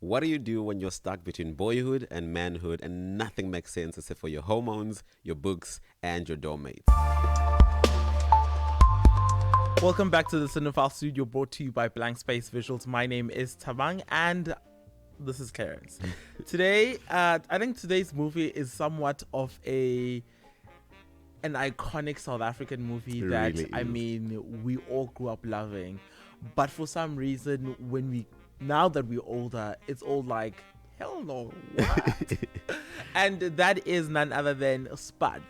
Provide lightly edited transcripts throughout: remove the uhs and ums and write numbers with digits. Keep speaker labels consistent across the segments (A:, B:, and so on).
A: What do you do when you're stuck between boyhood and manhood and nothing makes sense except for your hormones, your books, and your dorm mates?
B: Welcome back to the Cinephile Studio, brought to you by Blank Space Visuals. My name is Tabang and this is Clarence. Today, I think today's movie is somewhat of an iconic South African movie that,
A: really
B: I
A: is.
B: mean, we all grew up loving. But for some reason, now that we're older, it's all like, hell no, what? And that is none other than Spud.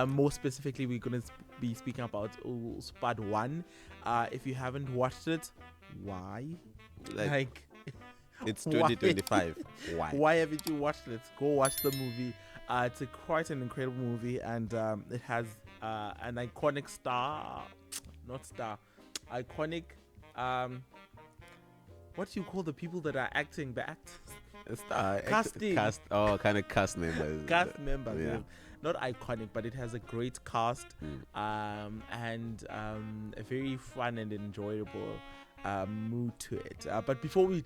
B: More specifically, we're going to be speaking about Spud 1. If you haven't watched it, why? Like
A: it's
B: why?
A: 2025. Why?
B: Why haven't you watched it? Go watch the movie. It's quite an incredible movie, and it has an iconic iconic what do you call the people that are acting, the actors? Casting.
A: Kind of cast members.
B: Cast members,
A: Yeah.
B: yes. Not iconic, but it has a great cast, and a very fun and enjoyable mood to it. But before we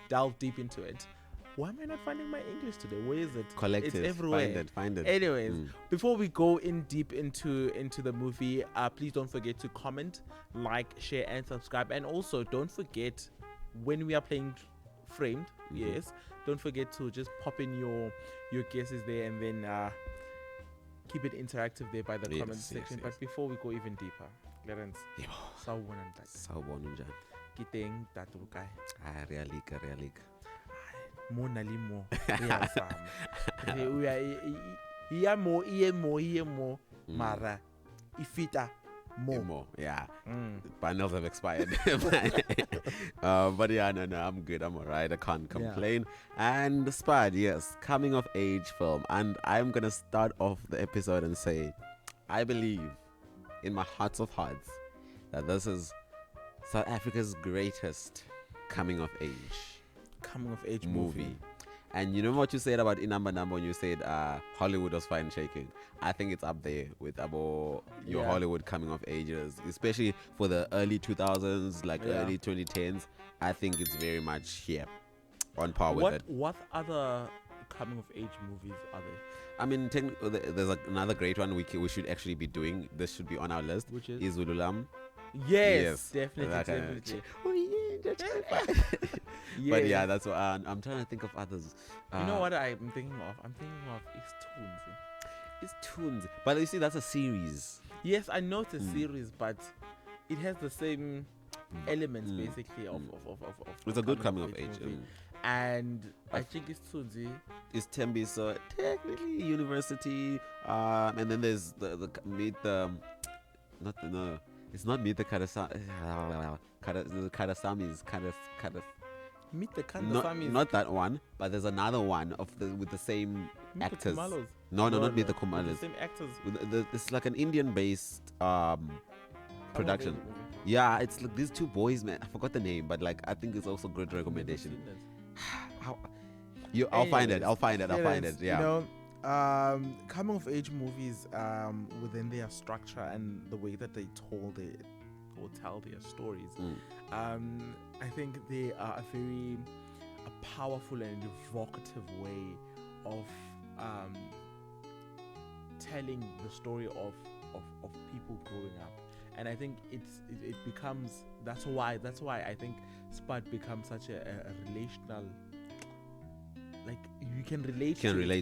B: delve deep into it, why am I not finding my English today? Where is it?
A: Collective.
B: It's everywhere.
A: Find it.
B: Anyways, before we go in deep into the movie, please don't forget to comment, like, share, and subscribe. And also, don't forget, when we are playing Framed, yes, don't forget to just pop in your guesses there, and then keep it interactive there by the comment section. But before we go even deeper, Clarence, sawubona ntate.
A: Sawubona njani?
B: Kiteng tatu kai.
A: Realika.
B: Mo na le mo iya mo mara ifita mo.
A: Yeah. Panels have expired. But yeah, no, I'm good. I'm alright. I can't complain. And Spud, yes, coming of age film. And I'm gonna start off the episode and say, I believe in my heart of hearts that this is South Africa's greatest coming of age movie. And you know what you said about Inamba when you said Hollywood was fine shaking. I think it's up there with your Hollywood coming of ages, especially for the early 2000s, early 2010s. I think it's very much here on par with it.
B: What other coming of age movies are there?
A: I mean, there's another great one we should actually be doing. This should be on our list.
B: Which is
A: Zululam.
B: Yes, definitely.
A: But yeah, that's what I'm trying to think of others.
B: You know what I'm thinking of? I'm thinking of
A: It's Toons. But you see, that's a series.
B: Yes, I know it's a series, but it has the same elements basically of
A: it's a good coming of age.
B: And I think it's Tunzi.
A: It's Tembi, so technically university. And then there's it's not Meet the Karasamis.
B: Meet the Kandasamis.
A: Not that one, but there's another one with the same actors. No, not Meet the Kumalas.
B: The same actors.
A: It's like an Indian-based production. Yeah, it's like these two boys, man. I forgot the name, but I think it's also good recommendation. I'll find it. Yeah.
B: You know, coming of age movies, within their structure and the way that they tell their stories, I think they are a powerful and evocative way of telling the story of people growing up. And I think it becomes that's why I think Spud becomes such a relational, you can relate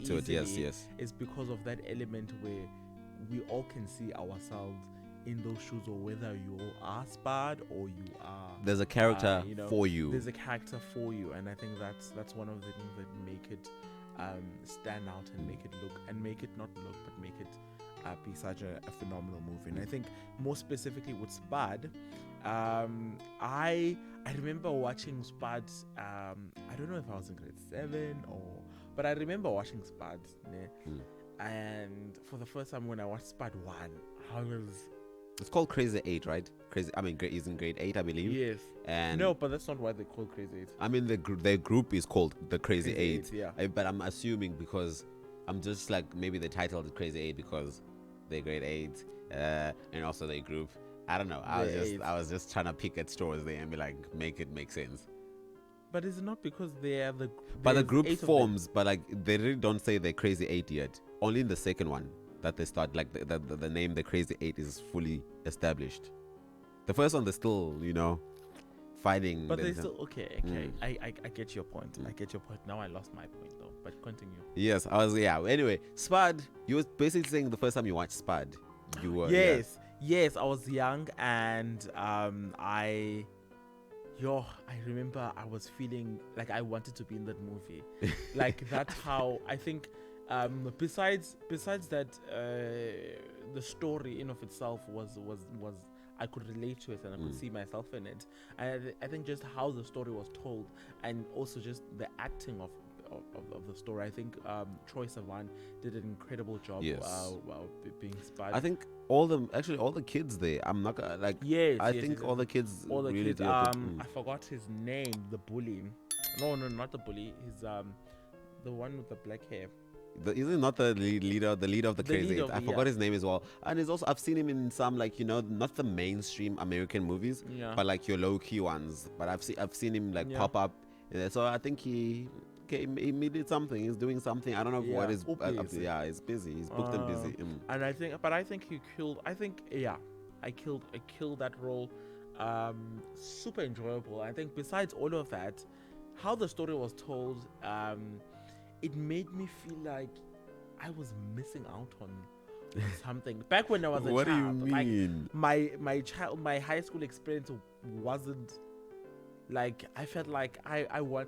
B: to it.
A: Yes.
B: It's because of that element where we all can see ourselves in those shoes, or whether you are Spud or you are,
A: there's a character for you.
B: There's a character for you, and I think that's one of the things that make it stand out and make it be such a phenomenal movie. And I think more specifically with Spud, I remember watching Spud. I don't know if I was in grade 7 but I remember watching Spud. And for the first time when I watched Spud 1, I was.
A: It's called Crazy 8, right? He's in grade 8, I believe.
B: Yes.
A: And
B: no, but that's not why they call Crazy 8.
A: I mean, their group is called the Crazy 8.
B: Yeah.
A: But I'm assuming because I'm just maybe they titled it Crazy 8 because they're grade 8, and also their group. I don't know. I was just trying to pick at straws there and be like, make it make sense.
B: But is it not because they are the?
A: But the
B: there's
A: group
B: 8 of them?
A: forms, but like they really don't say they're Crazy Eight yet. Only in the second one that they start, like the name the Crazy Eight is fully established. The first one they're still, fighting.
B: But they
A: themselves.
B: still okay.
A: Mm.
B: I get your point. I get your point. Now I lost my point though. But continue.
A: Yes, I was. Yeah. Anyway, Spud. You were basically saying the first time you watched Spud, you were.
B: Yes, I was young and I remember I was feeling like I wanted to be in that movie. Like that's how I think besides that the story in of itself was I could relate to it and I could see myself in it. And I think just how the story was told and also just the acting of the story. I think Troye Sivan did an incredible job.
A: Yes.
B: Being Spud.
A: I think all the kids there. I'm not gonna like.
B: Yes,
A: I
B: yes,
A: think
B: yes,
A: all the kids.
B: all the
A: really
B: kids.
A: did a good-
B: I forgot his name. The bully. No, not the bully. He's the one with the black hair.
A: Isn't he not the leader of the
B: The
A: Crazy
B: leader
A: Eight?
B: of
A: I
B: the-
A: forgot
B: yeah.
A: his name as well. And it's also I've seen him in some not the mainstream American movies,
B: Yeah.
A: but like your low key ones. But I've seen him like
B: Yeah.
A: pop up. So I think he did something. He's doing something. I don't know what
B: Yeah,
A: is.
B: busy.
A: Yeah, he's busy. He's booked and busy.
B: And I think he killed. I killed that role. Super enjoyable. I think besides all of that, how the story was told, it made me feel like I was missing out on something. Back when I was a
A: What do you
B: child,
A: mean?
B: like my high school experience wasn't like I felt like I want.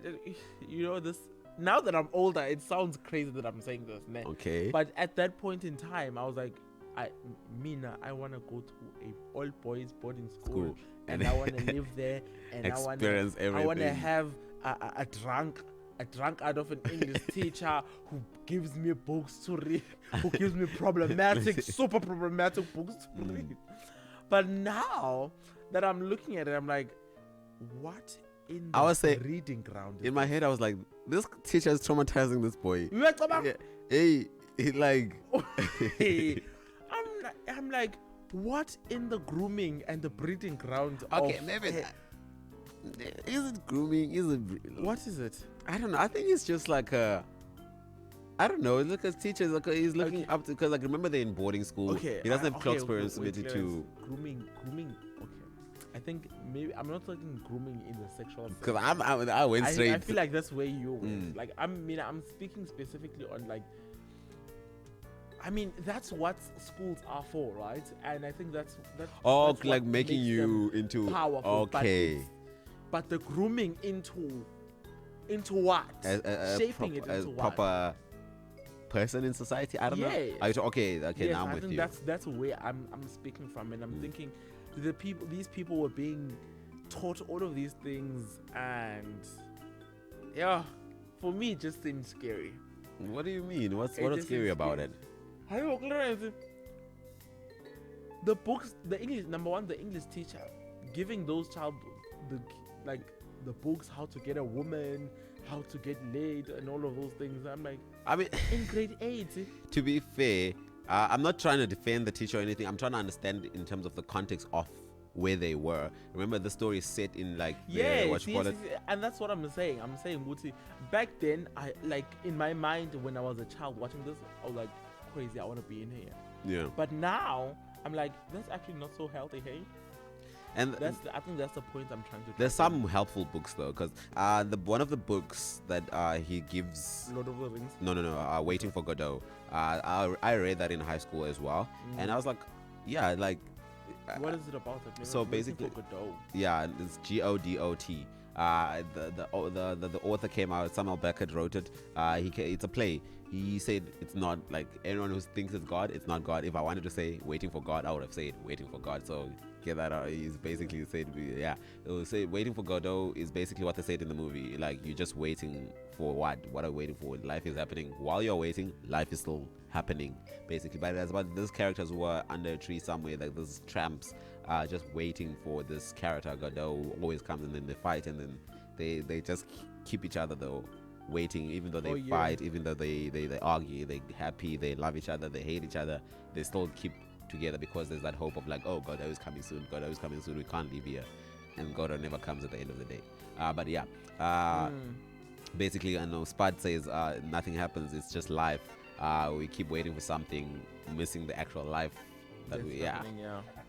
B: This. Now that I'm older, it sounds crazy that I'm saying this, ne?
A: Okay.
B: But at that point in time, I was like, I want to go to a all boys boarding school, and I want to live there, and
A: Experience
B: I want to
A: everything.
B: have a drunk out of an English teacher who gives me books to read, who gives me super problematic books to read. But now that I'm looking at it, I'm like, what in
A: I was
B: the
A: saying-
B: reading ground?
A: In my head, I was like, this teacher is traumatizing this boy.
B: Yeah.
A: Hey, he like.
B: I'm like, what in the grooming and the breeding ground?
A: Okay,
B: of,
A: maybe. Is it grooming? Is it?
B: What is it?
A: I don't know. I think it's just like a. I don't know. Look at teachers. Like he's looking
B: Okay.
A: up to because like remember they're in boarding school.
B: Okay,
A: He doesn't have
B: okay,
A: clocks
B: wait,
A: submitted
B: wait,
A: to.
B: grooming. Okay, I think maybe I'm not talking grooming in the sexual sense.
A: Because I went straight.
B: I feel like that's where you went.
A: Mm.
B: Like I'm speaking specifically on like. I mean that's what schools are for, right? And I think that's
A: Oh,
B: that's
A: like
B: what
A: making
B: makes
A: you
B: them
A: into.
B: powerful.
A: Okay.
B: But the grooming into what? Shaping it into what?
A: Proper person in society. I don't know.
B: Yeah.
A: Okay.
B: Yes,
A: Now I'm
B: I
A: with
B: think
A: you.
B: that's where I'm speaking from, and I'm thinking these people were being taught all of these things, and yeah, for me it just seemed scary.
A: What do you mean? What's
B: It
A: what's
B: just
A: scary
B: seems
A: about
B: scary.
A: it?
B: The books, the English number one, the English teacher giving those child the books, how to get a woman, how to get laid, and all of those things. I'm like,
A: I mean,
B: in grade 8.
A: to be fair, I'm not trying to defend the teacher or anything. I'm trying to understand in terms of the context of where they were. Remember, the story is set in like what you call it.
B: And that's what I'm saying. I'm saying, Muti, back then, I like in my mind when I was a child watching this, I was like, crazy. I want to be in here.
A: Yeah,
B: But now I'm like, that's actually not so healthy, hey.
A: and
B: I think that's the point I'm trying to.
A: there's some helpful books though, because one of the books that he gives.
B: Lord of the Rings.
A: No, Waiting for Godot. I read that in high school as well, and I was like, yeah, like.
B: What is it about? I've never
A: So
B: listened
A: basically-
B: to Godot.
A: Yeah, it's Godot. The author came out. Samuel Beckett wrote it. It's a play. He said it's not like anyone who thinks it's God. It's not God. If I wanted to say waiting for God, I would have said waiting for God. So get that out. He's basically said, yeah, it will say waiting for Godot is basically what they said in the movie. Like you're just waiting for what? What are you waiting for? Life is happening while you're waiting. Life is still happening, basically. But that's about these characters who are under a tree somewhere, like these tramps, just waiting for this character Godot who always comes, and then they fight, and then they just keep each other though. Waiting, even though they fight, even though they argue, they happy, they love each other, they hate each other, they still keep together because there's that hope of like, oh, Godot is coming soon, we can't leave here. and God never comes at the end of the day. But yeah, basically, I know Spud says nothing happens. It's just life. We keep waiting for something, missing the actual life that we
B: yeah.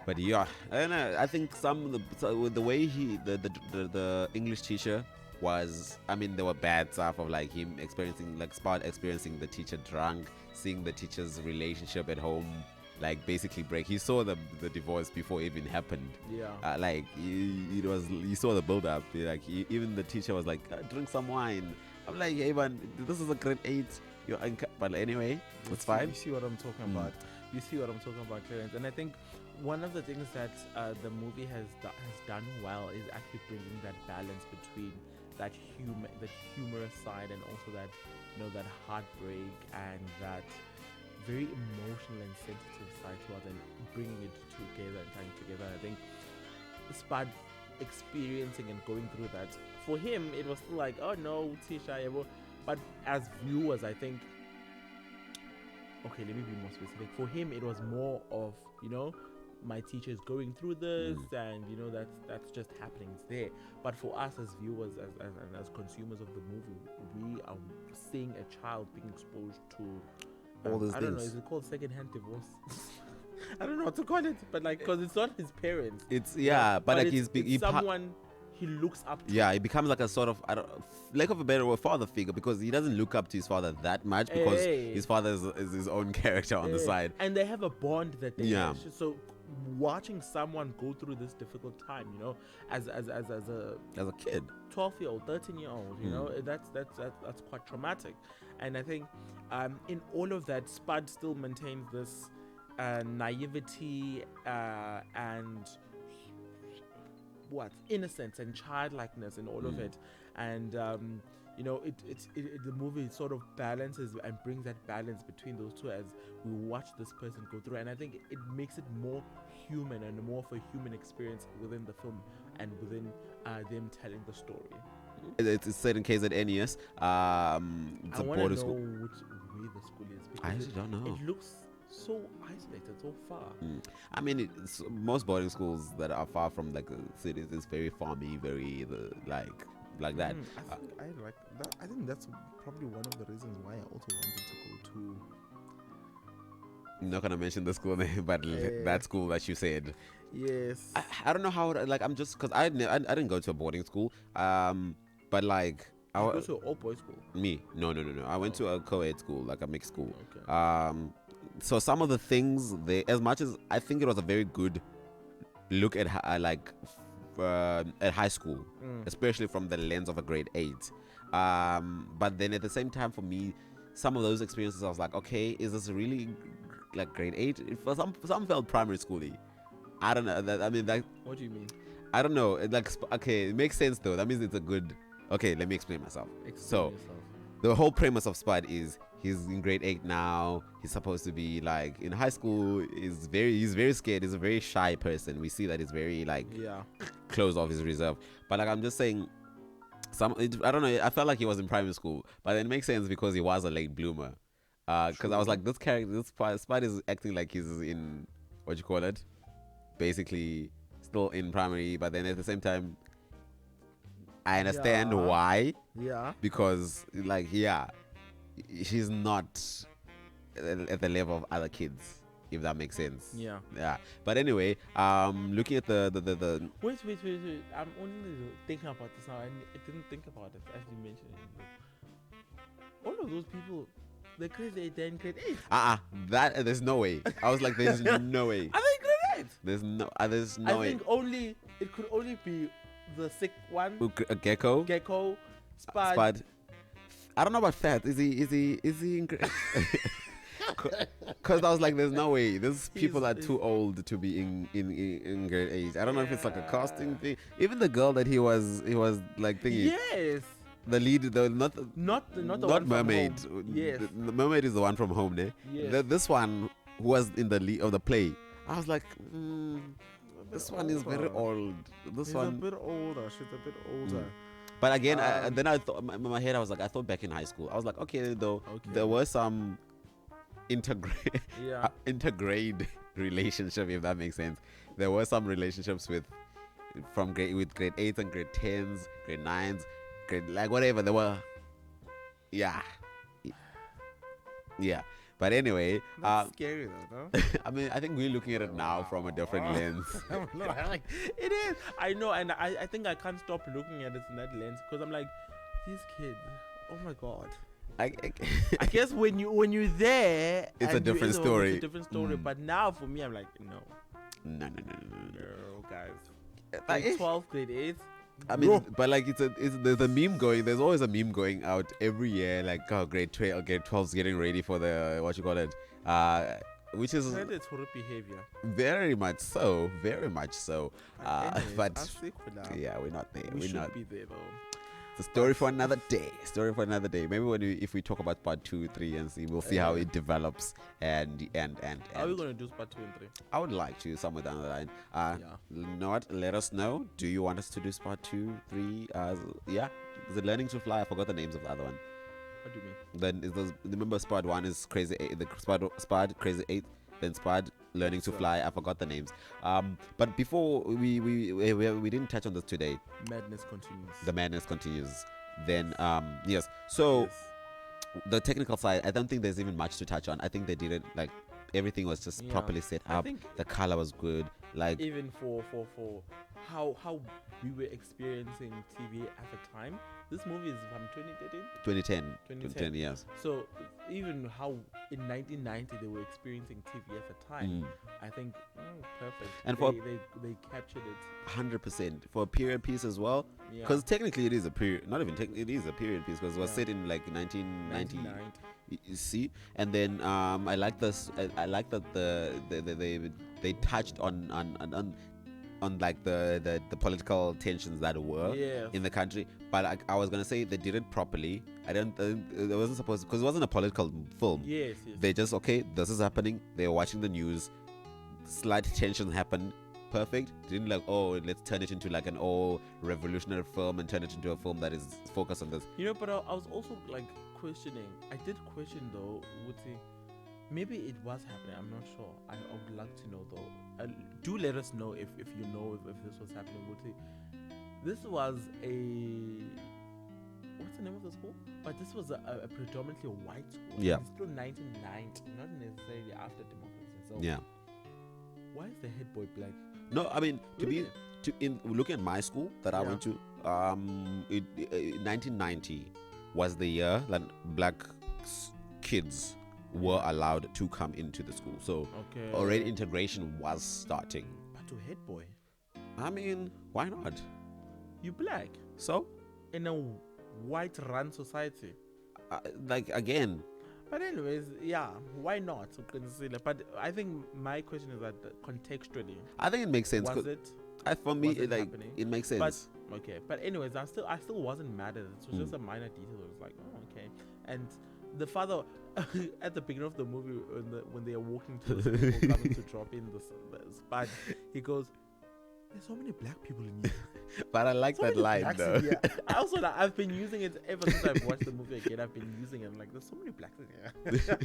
A: But yeah, I don't know. I think with the way the English teacher was, I mean, there were bad stuff of like him experiencing, like Spud experiencing the teacher drunk, seeing the teacher's relationship at home like basically break. He saw the divorce before it even happened.
B: Yeah.
A: Like you saw the build up. Like even the teacher was like, drink some wine. I'm like, hey man, this is a grade 8. But anyway, it's fine.
B: You see what I'm talking about. You see what I'm talking about, Clarence. And I think one of the things that the movie has done well is actually bringing that balance between that humorous side and also that that heartbreak and that very emotional and sensitive side to it, and bringing it together and tying together. I think Spud experiencing and going through that, for him it was still like, oh no, Tisha, but as viewers, I think, okay, let me be more specific. For him, it was more of, my teacher is going through this, and that's just happening. It's there. But for us as viewers, as consumers of the movie, we are seeing a child being exposed to
A: all these things.
B: I don't know. Is it called secondhand divorce? I don't know what to call it, but because it's not his parents.
A: It's but like
B: it's someone he looks up to.
A: Yeah, he becomes like a sort of, lack of a better word, father figure, because he doesn't look up to his father that much because his father is his own character on the side,
B: and they have a bond that they have. So watching someone go through this difficult time, as a
A: kid,
B: 12-year-old, 13-year-old, that's quite traumatic. And I think in all of that, Spud still maintains this naivety and innocence and childlikeness in all of it. And the movie sort of balances and brings that balance between those two as we watch this person go through. And I think it makes it more human and more of a human experience within the film and within them telling the story.
A: It's set in KZN. It's
B: I
A: a
B: want
A: border
B: to know
A: school.
B: where the school is, because
A: I actually don't know.
B: It looks so isolated, so far.
A: I mean, most boarding schools that are far from like the cities is very farmy, very like that.
B: I think that's probably one of the reasons why I also wanted to go to.
A: I'm not gonna mention the school name, but that school that you said.
B: Yes.
A: I don't know how. I'm just because I didn't go to a boarding school. But like
B: I go to an all-boys school.
A: Me, no. I went to a co-ed school, like a mixed school.
B: Okay.
A: So some of the things there, as much as I think it was a very good look at at high school, especially from the lens of a grade 8. But then at the same time, for me, some of those experiences, I was like, okay, is this really like grade 8? For some felt primary schooly. I don't know.
B: What do you mean?
A: I don't know. Okay, it makes sense though. That means it's a good. Okay, let me explain myself. The whole premise of Spud is he's in grade 8 now. He's supposed to be like in high school. He's very scared. He's a very shy person. We see that he's very closed off, his reserve. But like I'm just saying, I don't know. I felt like he was in primary school, but it makes sense because he was a late bloomer. Because I was like, this character, Spud is acting like he's in basically still in primary, but then at the same time, I understand why.
B: Yeah.
A: Because she's not at the level of other kids, if that makes sense.
B: Yeah.
A: Yeah. But anyway, looking at the
B: Wait. I'm only thinking about this now, and I didn't think about it as you mentioned it. All of those people, they're crazy. They're in grade 8.
A: There's no way. I was like, there's no way.
B: Are they grade 8?
A: There's no way.
B: I think it could only be the sick one.
A: Gecko. Spud. I don't know about Fat. Is he in grade? Because I was like, there's no way. These people are too old to be in grade 8. I don't know if it's like a casting thing. Even the girl that he was like thingy.
B: Yes.
A: The lead,
B: not the one
A: mermaid.
B: From home. Yes.
A: The mermaid is the one from home, eh?
B: Yes.
A: This one who was in the lead of the play. I was like, this one is very old. He's
B: a bit older. She's a bit older.
A: But again, then I thought in my head, I was like, I thought back in high school, I was like, okay, there were some intergrade relationship, if that makes sense. There were some relationships with from grade 8s and grade 10s, grade 9s, grade like whatever they were. Yeah. Yeah. But anyway,
B: That's scary though, no?
A: I mean, I think we're looking at it now from a different lens.
B: No, like, it is. I know, and I think I can't stop looking at it in that lens because I'm like, these kids. Oh my god. I guess when you're there,
A: it's a different story.
B: It's a different story. But now for me, I'm like,
A: no,
B: guys. Grade 12, grade 8.
A: I mean, but like there's a meme going. There's always a meme going out every year. Like, grade 12 or grade 12's getting ready for the what you call it, which is
B: it's horrible behavior.
A: Very much so. But
B: yeah,
A: we're not there.
B: We should
A: not
B: be there though.
A: It's a story for another day. Maybe if we talk about part 2, 3, and see, we'll see how it develops. And
B: are we gonna do part 2 and 3?
A: I would like to somewhere down the line. You know what? Let us know. Do you want us to do part 2, 3? Yeah. Is it Learning to Fly? I forgot the names of the other one.
B: What do you mean?
A: Then is those, remember Spud 1 is Crazy 8, the Spud Crazy 8, then Spud Learning to Fly. I forgot the names. But before we didn't touch on this today.
B: Madness continues.
A: The madness continues. Then yes. So the technical side, I don't think there's even much to touch on. I think they did it like everything was just properly set up. The color was good. Like
B: even for how we were experiencing TV at the time. This movie is from 2013?
A: 2010, yes.
B: So even how in 1990 they were experiencing TV at the time, I think perfect.
A: And
B: they captured it
A: 100% for a period piece as well. Because technically it is a period, not even technically, it is a period piece because it was set in like 1990. You see, and then I like this. I like that they touched on like the political tensions that were in the country. But I was gonna say they did it properly. It wasn't supposed, because it wasn't a political film.
B: Yes.
A: They just, this is happening. They're watching the news. Slight tension happened. Perfect. Didn't like, let's turn it into like an all revolutionary film and turn it into a film that is focused on this.
B: But I was also like questioning. I did question though, maybe it was happening. I'm not sure. I would like to know though. Do let us know if you know if this was happening. This was what's the name of the school? But this was a predominantly white school.
A: Yeah.
B: It's still 1990, not necessarily after democracy. So
A: yeah.
B: Why is the head boy black?
A: No, I mean in looking at my school that I went to, 1990 was the year that black kids were allowed to come into the school. So already integration was starting.
B: But to head boy,
A: I mean, why not?
B: You black,
A: so
B: in a white run society.
A: Like again.
B: But anyways, why not? But I think my question is that contextually,
A: I think it makes sense.
B: Was it?
A: For me, it makes sense.
B: But anyways, I still wasn't mad at it. It was just a minor detail. It was like, okay. And the father at the beginning of the movie, when they are walking to the school, coming to drop in the Spud, he goes, "There's so many black people in here."
A: But I like that line though.
B: I also I've been using it ever since I've watched the movie again. I've been using it. I'm like, there's so many blacks in here.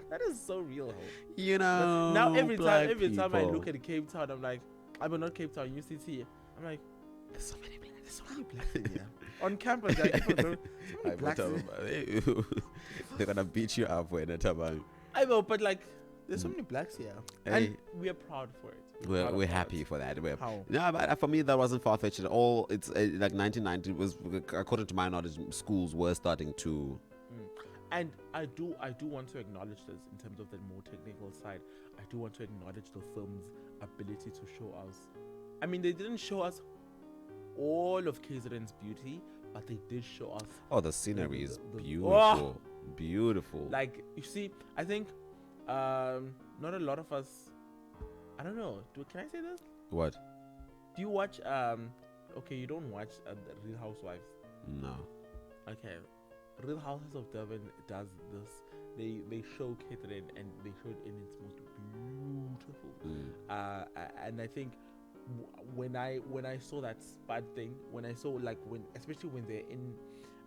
B: That is so real. But now every time I look at Cape Town, I'm like, not Cape Town, UCT. I'm like, there's so many blacks in here. On campus, so many blacks in here.
A: They're gonna beat you up when it's about.
B: I know, but like, there's so many blacks here, and we are proud for it.
A: We're happy for that.
B: How?
A: No, but for me that wasn't far fetched at all. It's like 1990 was, according to my knowledge, schools were starting to.
B: And I do want to acknowledge this in terms of the more technical side. I do want to acknowledge the film's ability to show us. I mean, they didn't show us all of KZN's beauty, but they did show us.
A: Oh, the scenery is beautiful. Beautiful.
B: Like, you see, I think not a lot of us. I don't know. Can I say this?
A: What?
B: Do you watch? Okay, you don't watch Real Housewives.
A: No.
B: Okay, Real Housewives of Durban does this. They show Catherine and they show it in its most beautiful. And I think when I saw that Spud thing, when I saw especially when they're in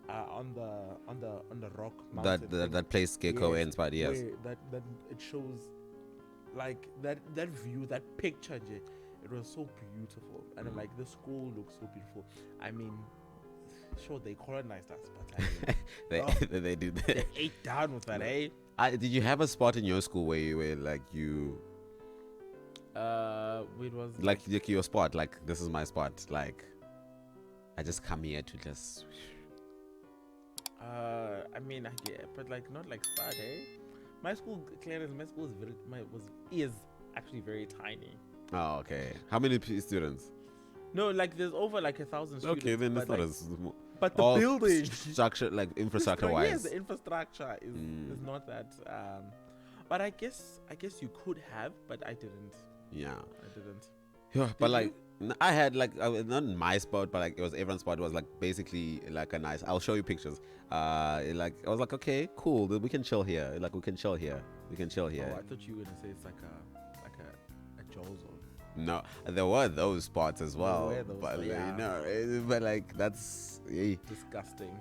B: on the rock mountain
A: that place Gecko and Spud, yes.
B: That it shows like that view, that picture, It was so beautiful, and I'm like, the school looks so beautiful. I mean, sure, they colonized us, but I mean,
A: they did
B: they ate down with that, eh?
A: Did you have a spot in your school where you were like you
B: It was
A: like your spot, like this is my spot, like I just come here to just
B: I mean, but like not like Spud, eh? My school, Clarence, my school is actually very tiny.
A: Oh, okay. How many students?
B: No, like there's over like 1,000 students.
A: Okay, then it's
B: but,
A: not
B: like,
A: as
B: but the building
A: structure, like infrastructure wise.
B: Yes, the infrastructure is not that. But I guess you could have, but I didn't.
A: Yeah,
B: I didn't.
A: Yeah, but like I had like not my spot, but like it was everyone's spot. It was like basically like a nice. I'll show you pictures. Like I was like, okay, cool. We can chill here. Like we can chill here. We can chill here.
B: Oh, I thought you were gonna say it's like a jail zone.
A: No, there were those spots as well.
B: There were those,
A: but
B: yeah.
A: you know, but like that's
B: Disgusting.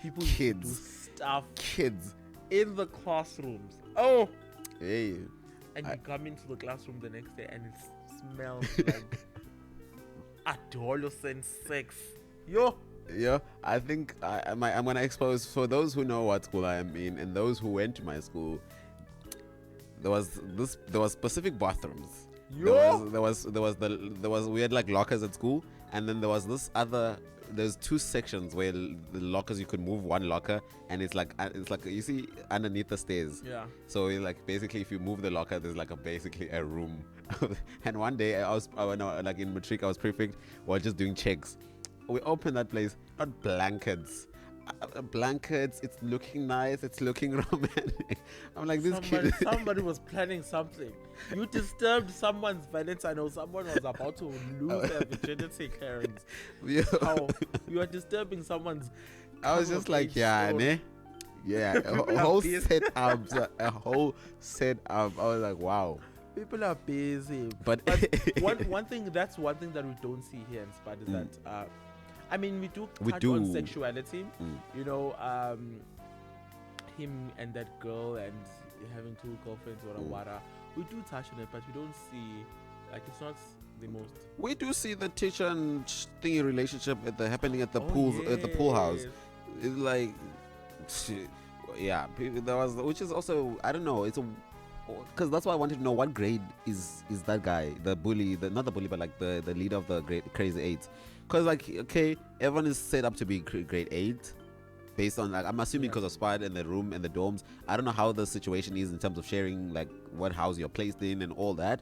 B: People
A: kids,
B: do stuff
A: kids
B: in the classrooms. Oh,
A: hey.
B: and you come into the classroom the next day and it smells like adolescent sex. Yo.
A: Yeah, I think I'm gonna expose for those who know what school I am in and those who went to my school. There was specific bathrooms.
B: Yo.
A: There was we had like lockers at school, and then there was this other. There's two sections where the lockers you could move one locker, and it's like you see underneath the stairs.
B: Yeah.
A: So like basically, if you move the locker, there's like basically a room. And one day I was like in matric, I was prefect. We were just doing checks. We opened that place, not blankets. Blankets. It's looking nice. It's looking romantic. I'm like this kid.
B: Somebody was planning something. You disturbed someone's Valentine, or someone was about to lose their virginity clearance.
A: Yeah.
B: How you are disturbing someone's.
A: I was just like, yeah, ne? Yeah, a whole setup. A whole setup. I was like, wow.
B: People are busy.
A: But
B: one thing that we don't see here in Spud is that I mean we do on sexuality. You know, him and that girl and having two girlfriends or whatever. We do touch on it, but we don't see, like, it's not the most.
A: We do see the teacher and thingy relationship happening at the at the pool house. It's like, yeah, there was, which is also, I don't know, it's a, because that's why I wanted to know what grade is that guy, the bully, not the bully, but like the leader of the crazy eight. Because like, okay, everyone is set up to be grade 8 based on, like, I'm assuming because of Spud and the room and the dorms. I don't know how the situation is in terms of sharing, like, what house you're placed in and all that.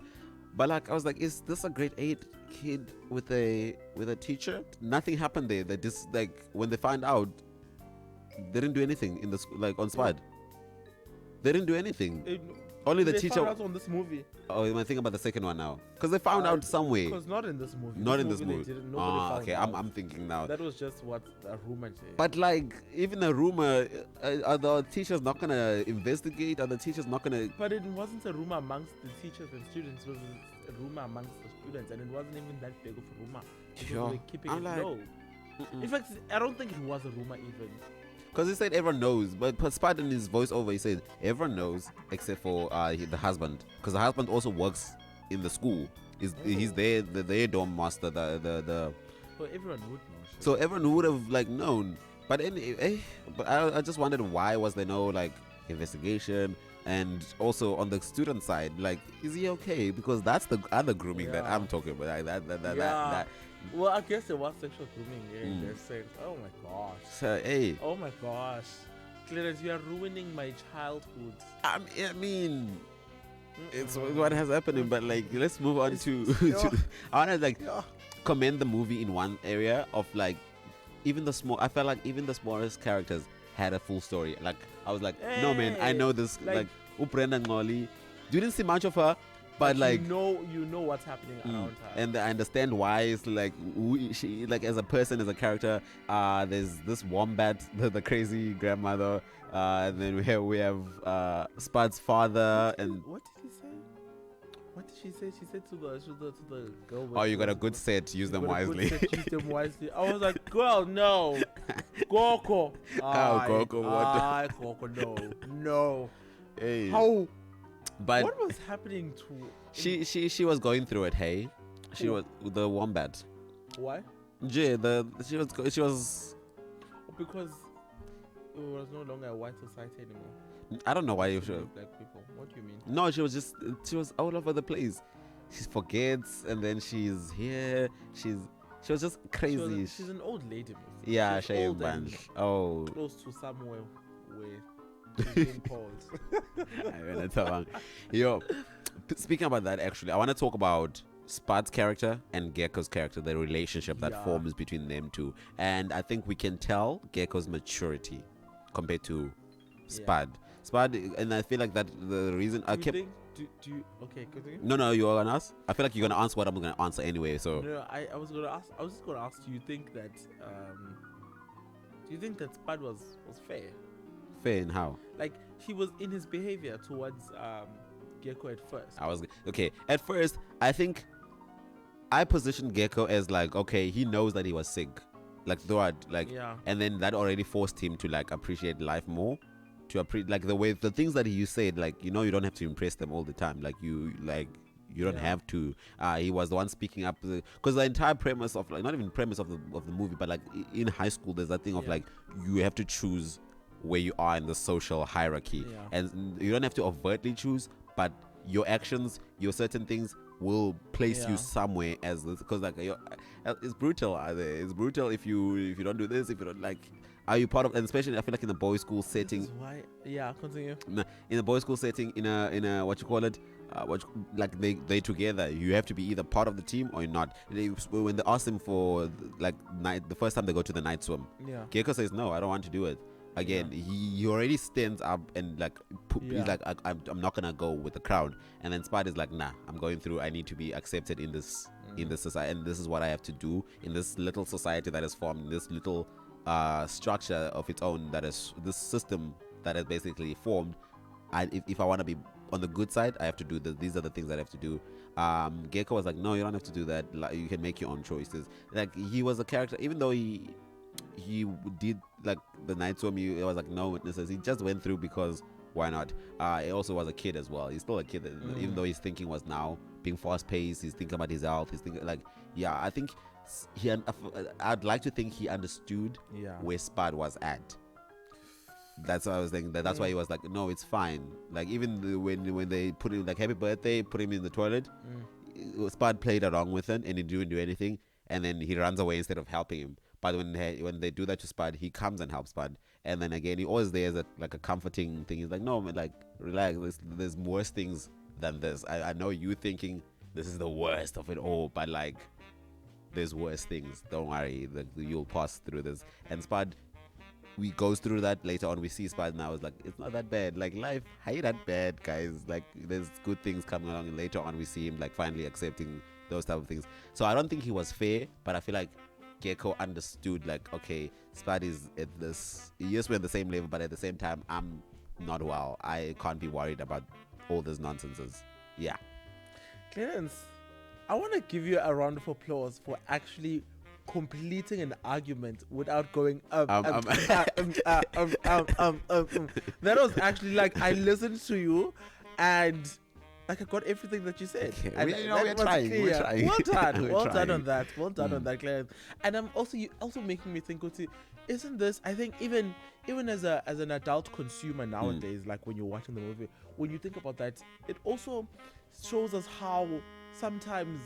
A: But like, I was like, is this a grade 8 kid with a teacher? Nothing happened there. They just, like, when they found out, they didn't do anything in the like on Spud. They didn't do anything. Only the teacher.
B: Found out on this movie.
A: Oh, am I thinking about the second one now? Because they found out somewhere.
B: Because not in this movie.
A: Not in this movie.
B: Okay,
A: I'm thinking now.
B: That was just what a rumor said.
A: But like, even a rumor, are the teachers not gonna investigate? Are the teachers not gonna?
B: But it wasn't a rumor amongst the teachers and students. It was a rumor amongst the students, and it wasn't even that big of a rumor. Because they were keeping it low. In fact, I don't think it was a rumor even.
A: Because he said everyone knows, but Spud in his voiceover, he said everyone knows except for the husband, because the husband also works in the school. He's there, the dorm master, the.
B: Well, everyone would know.
A: So everyone would have like known, but anyway, but I just wondered why was there no like investigation, and also on the student side, like, is he okay? Because that's the other grooming that I'm talking about. Like, that.
B: Well, I guess it was sexual grooming in their sense. Oh my gosh.
A: So, hey.
B: Oh my gosh. Clarence, you are ruining my childhood.
A: I mean, it's what has happened, but like, let's move on to. I want to like commend the movie in one area of like, I felt like even the smallest characters had a full story. Like, I was like, no man, I know this. Like Brenda Ngoli, you didn't see much of her. But like,
B: you know what's happening around her,
A: and I understand why. It's like she, like, as a person, as a character. There's this wombat, the crazy grandmother, and then we have Spud's father. And
B: what did he say? What did she say? She said to the girl.
A: Oh, you got a good set. Use them wisely.
B: Use them wisely. I was like, girl, no, Goko.
A: Goko, what?
B: Goko, no.
A: Hey.
B: How?
A: But
B: what was happening to?
A: She was going through it. Hey, She was the wombat.
B: Why?
A: She was.
B: Because it was no longer a white society anymore.
A: I don't know why you
B: It's
A: should.
B: black people. What do you mean?
A: No, she was all over the place. She forgets, and then she's here. She was just crazy.
B: She's an old lady.
A: Yeah,
B: she's
A: Shay
B: old and
A: Bunch. Oh,
B: close to somewhere where she's being called.
A: Yo, speaking about that, actually, I want to talk about Spud's character and Gecko's character, the relationship that
B: Yeah.
A: forms between them two. And I think we can tell Gecko's maturity compared to Spud. Spud, and I feel like that the reason I kept.
B: Do you okay? Continue.
A: No, you're gonna ask. I feel like you're gonna answer what I'm gonna answer anyway. So
B: No, I was gonna ask. I was just gonna ask. Do you think that Spud was fair?
A: fair in how?
B: Like he was in his behavior towards Gecko at first.
A: I was okay. At first, I think I positioned Gecko as like, okay, he knows that he was sick, like throughout, like,
B: Yeah.
A: and then that already forced him to like appreciate life more, to appreciate like the things that you said, like, you know, you don't have to impress them all the time, like you don't
B: Yeah.
A: have to. He was the one speaking up, because the entire premise of, like, not even premise of the movie, but like in high school, there's that thing of like you have to choose where you are in the social hierarchy, and you don't have to overtly choose, but your actions, your certain things will place you somewhere as this, because like it's brutal. It's brutal if you don't do this, if you don't, like, are you part of, and especially I feel like in the boys' school setting.
B: This is why. Yeah, continue.
A: In a boys' school setting, in a what you call it, like they together, you have to be either part of the team or you're not. When they ask him for like the first time they go to the night swim,
B: Yeah.
A: Gecko says no, I don't want to do it. Again, he already stands up and like he's like, I'm not gonna go with the crowd. And then Spud is like, nah, I'm going through. I need to be accepted in this society, and this is what I have to do in this little society that is formed, in this little structure of its own, that is this system that is basically formed. If I want to be on the good side, I have to do this. These are the things that I have to do. Gecko was like, no, you don't have to do that. Like, you can make your own choices. Like, he was a character, even though he did like the night swim, it was like no witnesses. He just went through because why not? He also was a kid as well. He's still a kid, even though his thinking was now being fast paced. He's thinking about his health. He's thinking like, I think I'd like to think he understood where Spud was at. That's what I was thinking. That's why he was like, no, it's fine. Like, even when they put him like happy birthday, put him in the toilet, Spud played along with it and he didn't do anything, and then he runs away instead of helping him. But when they do that to Spud, he comes and helps Spud, and then again he always there as a comforting thing. He's like, no man, like, relax. There's worse things than this. I know you thinking this is the worst of it all, but like, there's worse things. Don't worry, you'll pass through this. And Spud, we goes through that later on. We see Spud now is like, it's not that bad. Like, life ain't that bad, guys. Like, there's good things coming along. And later on, we see him like finally accepting those type of things. So I don't think he was fair, but I feel like Gecko understood, like, okay, Spud is at this, yes, we're at the same level, but at the same time, I'm not well. I can't be worried about all these nonsenses. Yeah.
B: Clarence, I want to give you a round of applause for actually completing an argument without going That was actually like, I listened to you and like I got everything that you said.
A: Okay.
B: And
A: We're trying.
B: Well done.
A: We're
B: Well done
A: trying.
B: on that. Well done on that, Clarence. And I'm also making me think, isn't this, I think even as an adult consumer nowadays, like when you're watching the movie, when you think about that, it also shows us how sometimes,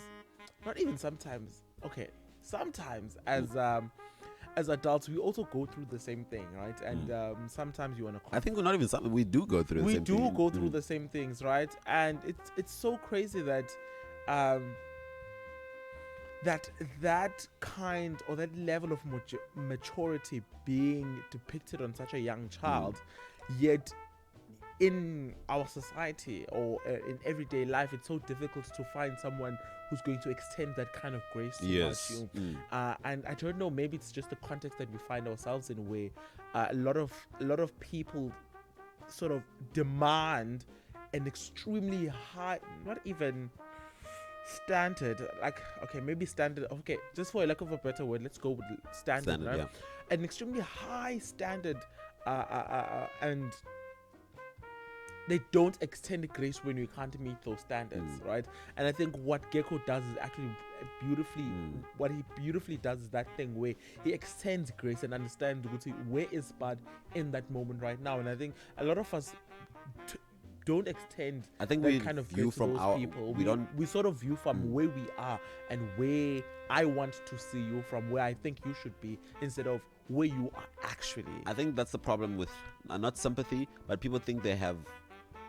B: not even sometimes, okay, sometimes as adults we also go through the same thing, right? And sometimes you want to,
A: I think we're not even something, we do go through the same thing.
B: We do go through the same things, right? And it's so crazy that that kind, or that level of maturity being depicted on such a young child, yet in our society or in everyday life, it's so difficult to find someone who's going to extend that kind of grace towards you. And I don't know, maybe it's just the context that we find ourselves in, where a lot of people sort of demand an extremely high, not even standard, like, okay, maybe standard, okay, just for a lack of a better word, let's go with standard, right?
A: Yeah.
B: An extremely high standard, and they don't extend grace when you can't meet those standards, right? And I think what Gecko does is actually beautifully, what he beautifully does is that thing where he extends grace and understands where is Spud in that moment right now. And I think a lot of us don't extend
A: I think
B: that
A: we
B: kind of
A: view
B: grace to
A: from
B: those
A: our
B: people.
A: we
B: Sort of view from where we are and where I want to see you from, where I think you should be, instead of where you are actually.
A: I think that's the problem with not sympathy, but people think they have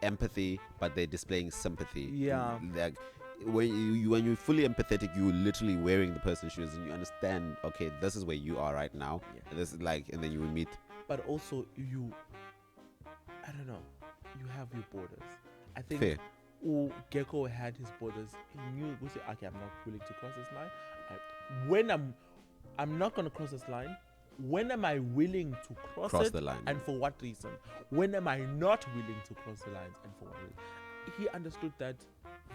A: empathy, but they're displaying sympathy.
B: Yeah.
A: Like when you're fully empathetic, you're literally wearing the person's shoes and you understand. Okay, this is where you are right now.
B: Yeah.
A: This is like, and then you will meet.
B: But also I don't know, you have your borders. I think
A: Fair.
B: Gecko had his borders. He knew, okay, I'm not willing to cross this line. I'm not gonna cross this line. When am I willing to cross
A: the line?
B: And for what reason? When am I not willing to cross the lines and for what reason? He understood that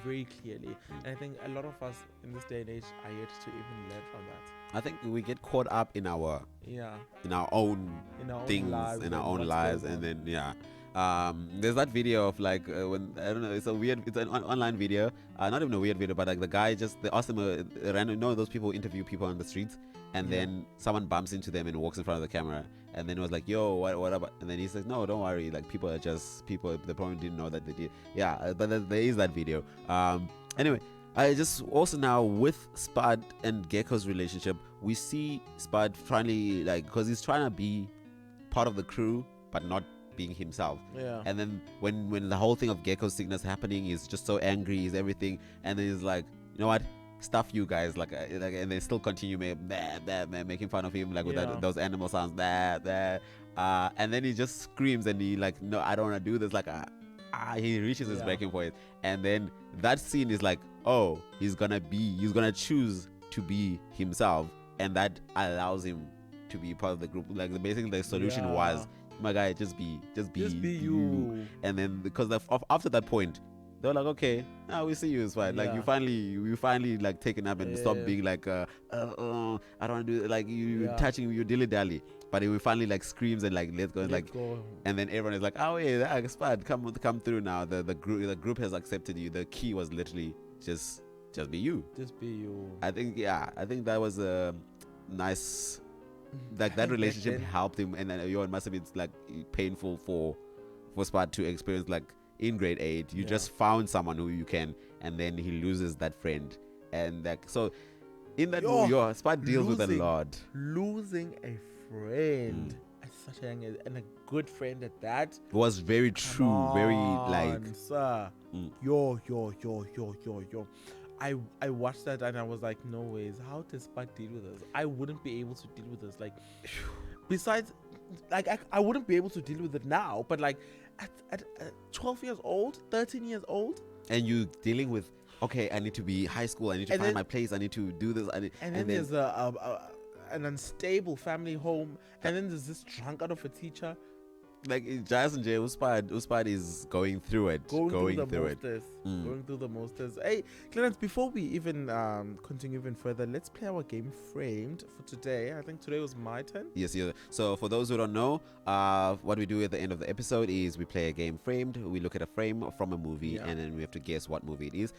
B: very clearly. And I think a lot of us in this day and age are yet to even learn from that.
A: I think we get caught up in our own things,
B: lives,
A: in our own lives, and then there's that video of like when I don't know, it's an online video, not even a weird video, but like the guy they asked him a random, those people interview people on the streets, and then someone bumps into them and walks in front of the camera, and then it was like, yo, what about, and then he says, no, don't worry, like people are just people, they probably didn't know that they did. But there is that video. Anyway, I just also now with Spud and Gecko's relationship, we see Spud finally, like, because he's trying to be part of the crew but not being himself. And then when the whole thing of Gecko's sickness happening, he's just so angry, he's everything, and then he's like, you know what, stuff you guys, like and they still continue making fun of him, like with those animal sounds, and then he just screams and he like, no, I don't want to do this, like he reaches his breaking point, and then that scene is like, oh, he's gonna choose to be himself, and that allows him to be part of the group. Like basically the solution was, my guy, just be you. And then because after that point, they were like, okay, now we see you, it's fine. Like you finally like taken up and stop being like I don't want to do it. Like you touching, you dilly dally. But he finally like screams and like let's go, and then everyone is like, oh yeah, Spud, come through now. The group has accepted you. The key was literally just be you.
B: Just be you.
A: I think that was a nice, like that relationship helped him, and then it must have been like painful for Spud to experience, like in grade 8 you just found someone who you can, and then he loses that friend, and like so in that movie, Spud deals with a lot.
B: Losing a friend at such a young age, and a good friend at that,
A: was very true, very like
B: sir. I watched that and I was like, no ways, how does Spud deal with this? I wouldn't be able to deal with this. Like, besides, like I wouldn't be able to deal with it now, but like at 12 years old, 13 years old,
A: and you dealing with, okay, I need to be high school, I need to find my place, I need to do this,
B: and then there's an unstable family home, and then there's this drunkard of a teacher.
A: Like Jazz and Jay, Uspad is going through it. Going through the most. Hey, Clarence, before we even continue even further, let's play our game Framed for today. I think today was my turn. Yes. So for those who don't know, what we do at the end of the episode is we play a game Framed. We look at a frame from a movie, and then we have to guess what movie it is.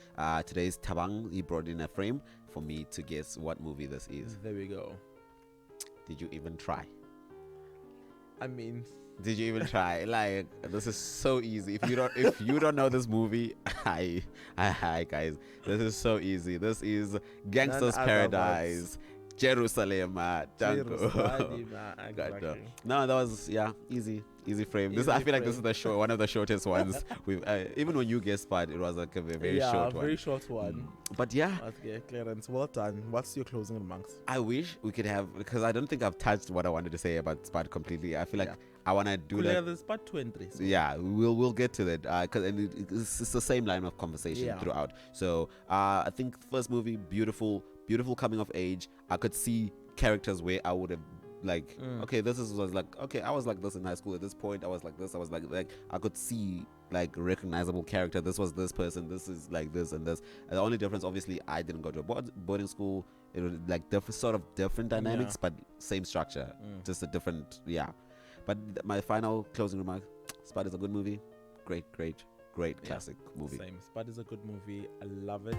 A: Today's Tabang, he brought in a frame for me to guess what movie this is.
B: There we go.
A: Did you even try?
B: I mean,
A: did you even try? Like, this is so easy. If you don't know this movie, hi guys, this is so easy. This is Gangster's Paradise, Jerusalem, Django.
B: Exactly.
A: No, that was easy frame. I feel like this is one of the shortest ones. We've even when you guessed Spud, it was like a very short one.
B: Very short one.
A: But yeah.
B: Okay, Clarence, well done. What's your closing remarks?
A: I wish we could have, because I don't think I've touched what I wanted to say about Spud completely. I feel like I want to do that.
B: There's Spud 2 and 3. So.
A: Yeah, we'll get to that because it's the same line of conversation throughout. So I think first movie, beautiful coming of age. I could see characters where I would have like, okay, was like, okay, I was like this in high school at this point. I was like this. I was like I could see like recognizable character. This was this person. This is like this and this. And the only difference, obviously, I didn't go to a boarding school. It was like different dynamics, but same structure, just a different But my final closing remark: Spud is a good movie, great classic movie.
B: Same. Spud is a good movie. I love it.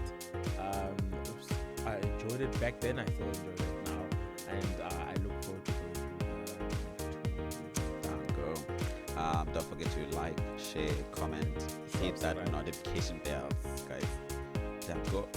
B: I enjoyed it back then. I still enjoy it now, and I look forward to going.
A: Don't forget to like, share, comment, hit that notification bell, guys. There we go.